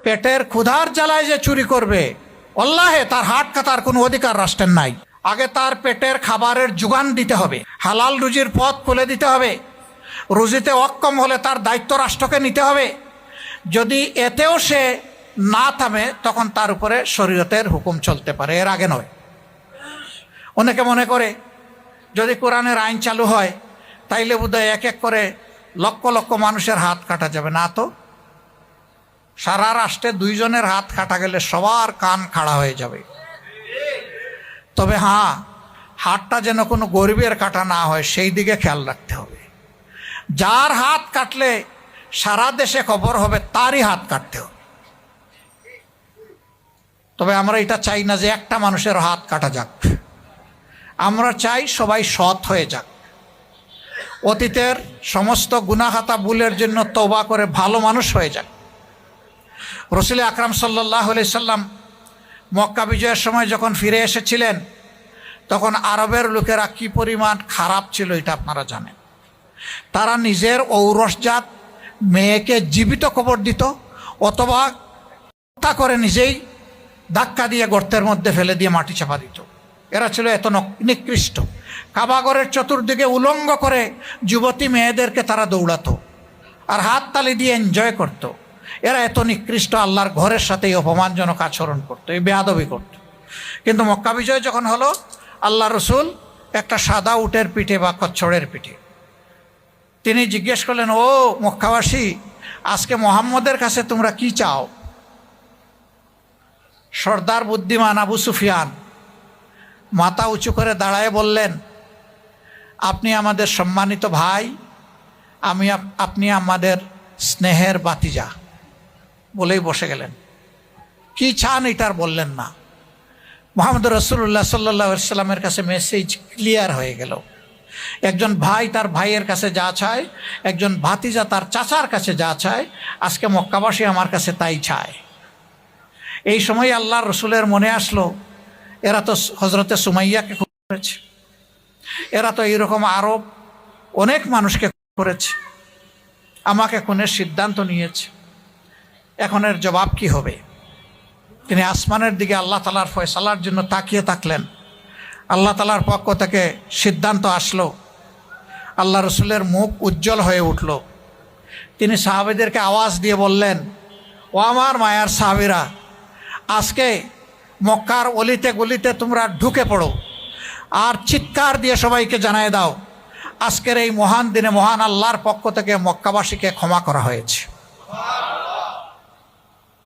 পেটের ক্ষুধার জ্বালায় যে চুরি করবে, আল্লাহে তার হাত কাটার কোনো অধিকার রাষ্ট্রের নাই। আগে তার পেটের খাবারের যোগান দিতে হবে, হালাল রুজির পথ খুলে দিতে হবে। রুজিতে অক্ষম হলে তার দায়িত্ব রাষ্ট্রকে নিতে হবে। যদি এতেও সে না থামে তখন তার উপরে শরীয়তের হুকুম চলতে পারে, এর আগে নয়। অনেকে মনে করে যদি কোরআনের আইন চালু হয় তাইলে বোধহয় এক এক করে লক্ষ লক্ষ মানুষের হাত কাটা যাবে। না তো, সারা রাষ্ট্রে 2 জনের হাত কাটা গেলে সবার কান খাড়া হয়ে যাবে। তবে হ্যাঁ, হাতটা যেন কোনো গরিবের কাটা না হয় সেই দিকে খেয়াল রাখতে হবে। যার হাত কাটলে সারা দেশে খবর হবে তারই হাত কাটতে হবে। তবে আমরা এটা চাই না যে একটা মানুষের হাত কাটা যাক, আমরা চাই সবাই সৎ হয়ে যাক, অতীতের সমস্ত গুনাহাতা ভুলের জন্য তওবা করে ভালো মানুষ হয়ে যাক। রাসূল আকরাম সাল্লাল্লাহু আলাইহি সাল্লাম মক্কা বিজয়ের সময় যখন ফিরে এসেছিলেন তখন আরবের লোকেরা কি পরিমাণ খারাপ ছিল এটা আপনারা জানেন। তারা নিজের ঔরসজাত মেয়েকে জীবিত কবর দিত অথবা হত্যা করে নিজেই ধাক্কা দিয়ে গর্তের মধ্যে ফেলে দিয়ে মাটি চাপা দিত। এরা ছিল এত নিকৃষ্ট। কাবাগরের চতুর্দিকে উলঙ্গ করে যুবতী মেয়েদেরকে তারা দৌড়াতো আর হাততালি দিয়ে এনজয় করত। এরা এত নিকৃষ্ট, আল্লাহর ঘরের সাথে অপমানজনক আচরণ করতো, এই বেয়াদবি করত। কিন্তু মক্কা বিজয় যখন হলো, আল্লাহ রসুল একটা সাদা উটের পিঠে বা কচ্ছড়ের পিঠে, তিনি জিজ্ঞেস করলেন, ও মক্কাবাসী, আজকে মোহাম্মদের কাছে তোমরা কি চাও? সর্দার বুদ্ধিমান আবু সুফিয়ান মাথা উঁচু করে দাঁড়ায় বললেন, আপনি আমাদের সম্মানিত ভাই, আপনি আমাদের স্নেহের বাতিজা, বলেই বসে গেলেন। কি চান এটার বললেন না। মুহাম্মদ রাসূলুল্লাহ সাল্লাল্লাহু আলাইহি সাল্লামের কাছে মেসেজ ক্লিয়ার হয়ে গেল। একজন ভাই তার ভাইয়ের কাছে যা চায়, একজন ভাতিজা তার চাচার কাছে যা চায়, আজকে মক্কাবাসী আমার কাছে তাই চায়। এই সময় আল্লাহর রসুলের মনে আসলো, এরা তো হজরতে সুমাইয়াকে খুন করেছে, এরা তো এইরকম আরো অনেক মানুষকে করেছে, আমাকে খুনের সিদ্ধান্ত নিয়েছে, এখন এর জবাব কি হবে? তিনি আসমানের দিকে আল্লাহ তাআলার ফয়সালার জন্য তাকিয়ে থাকলেন। আল্লাহ তাআলার পক্ষ থেকে সিদ্ধান্ত আসলো। আল্লাহ রসুলের মুখ উজ্জ্বল হয়ে উঠল। তিনি সাহাবীদেরকে আওয়াজ দিয়ে বললেন, ও আমার মায়ার সাহাবীরা, আজকে মক্কার অলিতে গলিতে তোমরা ঢুকে পড়ো আর চিৎকার দিয়ে সবাইকে জানায় দাও, আজকের এই মহান দিনে মহান আল্লাহর পক্ষ থেকে মক্কাবাসীকে ক্ষমা করা হয়েছে।